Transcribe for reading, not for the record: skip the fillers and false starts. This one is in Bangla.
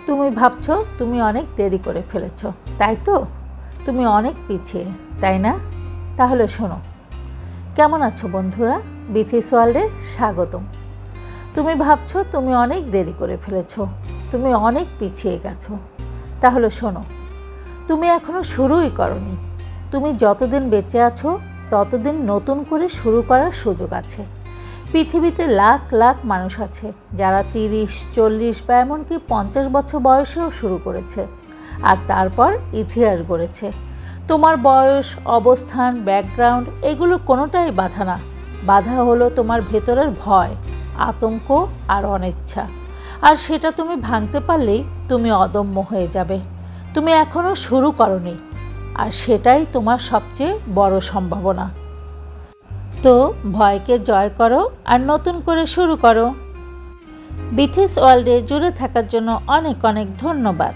তুমি ভাবছো তুমি অনেক দেরি করে ফেলেছো, তাই তো? তুমি অনেক পিছিয়ে, তাই না? তাহলে শোনো। কেমন আছো বন্ধুরা? বিথিস ওয়ার্ল্ডে স্বাগতম। তুমি ভাবছো তুমি অনেক দেরি করে ফেলেছো, তুমি অনেক পিছিয়ে গেছো। তাহলে শোনো, তুমি এখনো শুরুই করনি। তুমি যতদিন বেঁচে আছো ততদিন নতুন করে শুরু করার সুযোগ আছে। পৃথিবীতে লাখ লাখ মানুষ আছে যারা 30, 40 বা এমনকি 50 বছর বয়সেও শুরু করেছে আর তারপর ইতিহাস গড়েছে। তোমার বয়স, অবস্থান, ব্যাকগ্রাউন্ড এগুলো কোনোটাই বাধা না। বাধা হলো তোমার ভেতরের ভয়, আতঙ্ক আর অনিচ্ছা। আর সেটা তুমি ভাঙতে পারলেই তুমি অদম্য হয়ে যাবে। তুমি এখনও শুরু করোনি, আর সেটাই তোমার সবচেয়ে বড় সম্ভাবনা। তো ভয়কে জয় করো আর নতুন করে শুরু করো। বিথিস ওয়ার্ল্ডে জুড়ে থাকার জন্য অনেক অনেক ধন্যবাদ।